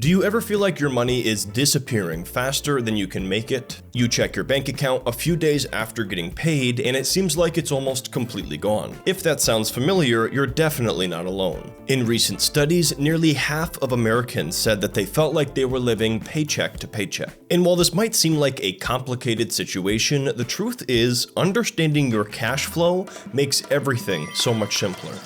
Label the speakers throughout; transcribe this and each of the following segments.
Speaker 1: Do you ever feel like your money is disappearing faster than you can make it? You check your bank account a few days after getting paid, and it seems like it's almost completely gone. If that sounds familiar, you're definitely not alone. In recent studies, nearly half of Americans said that they felt like they were living paycheck to paycheck. And while this might seem like a complicated situation, the truth is, understanding your cash flow makes everything so much simpler.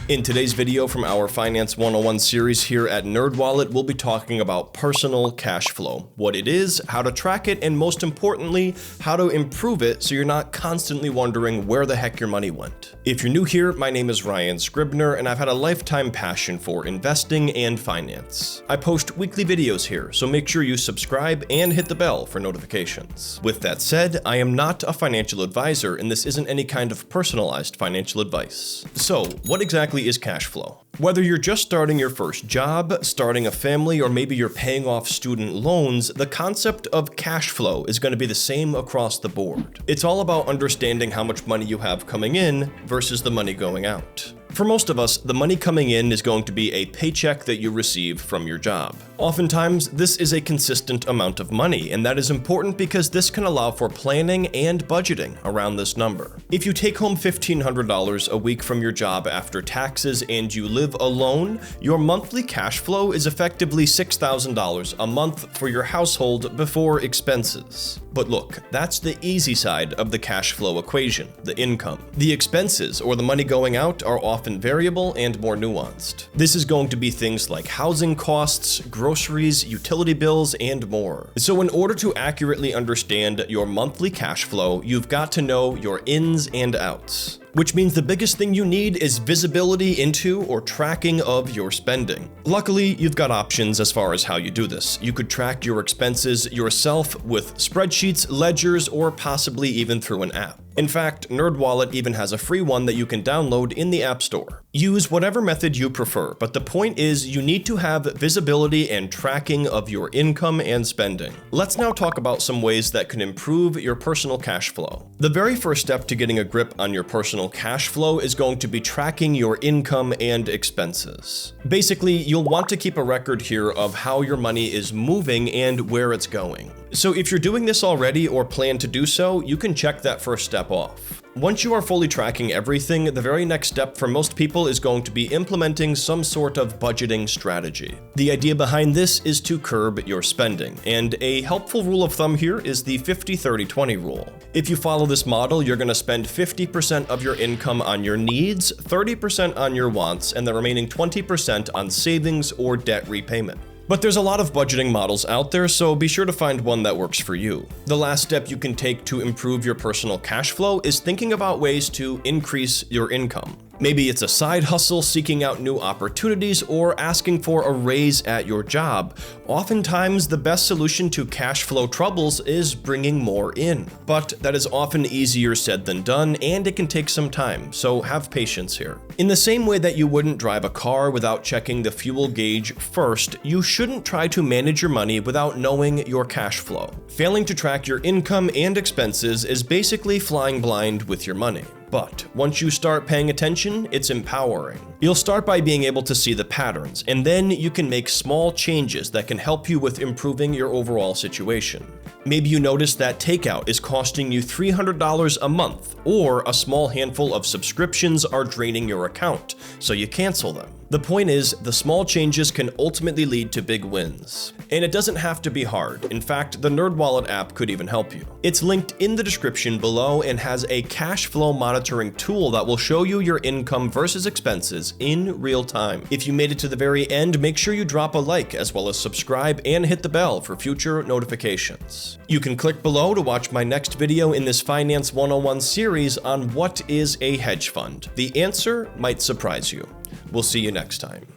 Speaker 1: In today's video from our Finance 101 series here at NerdWallet, we'll be talking about personal cash flow, what it is, how to track it, and most importantly, how to improve it so you're not constantly wondering where the heck your money went. If you're new here, my name is Ryan Scribner, and I've had a lifetime passion for investing and finance. I post weekly videos here, so make sure you subscribe and hit the bell for notifications. With that said, I am not a financial advisor, and this isn't any kind of personalized financial advice. So, what exactly is cash flow? Whether you're just starting your first job, starting a family, or maybe you're paying off student loans, the concept of cash flow is going to be the same across the board. It's all about understanding how much money you have coming in versus the money going out. For most of us, the money coming in is going to be a paycheck that you receive from your job. Oftentimes, this is a consistent amount of money, and that is important because this can allow for planning and budgeting around this number. If you take home $1,500 a week from your job after taxes and you live alone, your monthly cash flow is effectively $6,000 a month for your household before expenses. But look, that's the easy side of the cash flow equation, the income. The expenses, or the money going out, are often variable and more nuanced. This is going to be things like housing costs, groceries, utility bills, and more. So in order to accurately understand your monthly cash flow, you've got to know your ins and outs. Which means the biggest thing you need is visibility into or tracking of your spending. Luckily, you've got options as far as how you do this. You could track your expenses yourself with spreadsheets, ledgers, or possibly even through an app. In fact, NerdWallet even has a free one that you can download in the App Store. Use whatever method you prefer, but the point is you need to have visibility and tracking of your income and spending. Let's now talk about some ways that can improve your personal cash flow. The very first step to getting a grip on your personal cash flow is going to be tracking your income and expenses. Basically, you'll want to keep a record here of how your money is moving and where it's going. So if you're doing this already or plan to do so, you can check that first step off. Once you are fully tracking everything, the very next step for most people is going to be implementing some sort of budgeting strategy. The idea behind this is to curb your spending, and a helpful rule of thumb here is the 50-30-20 rule. If you follow this model, you're going to spend 50% of your income on your needs, 30% on your wants, and the remaining 20% on savings or debt repayment. But there's a lot of budgeting models out there, so be sure to find one that works for you. The last step you can take to improve your personal cash flow is thinking about ways to increase your income. Maybe it's a side hustle, seeking out new opportunities, or asking for a raise at your job. Oftentimes, the best solution to cash flow troubles is bringing more in. But that is often easier said than done, and it can take some time, so have patience here. In the same way that you wouldn't drive a car without checking the fuel gauge first, you shouldn't try to manage your money without knowing your cash flow. Failing to track your income and expenses is basically flying blind with your money. But once you start paying attention, it's empowering. You'll start by being able to see the patterns, and then you can make small changes that can help you with improving your overall situation. Maybe you notice that takeout is costing you $300 a month, or a small handful of subscriptions are draining your account, so you cancel them. The point is, the small changes can ultimately lead to big wins. And it doesn't have to be hard. In fact, the NerdWallet app could even help you. It's linked in the description below and has a cash flow monitoring tool that will show you your income versus expenses in real time. If you made it to the very end, make sure you drop a like as well as subscribe and hit the bell for future notifications. You can click below to watch my next video in this Finance 101 series on what is a hedge fund. The answer might surprise you. We'll see you next time.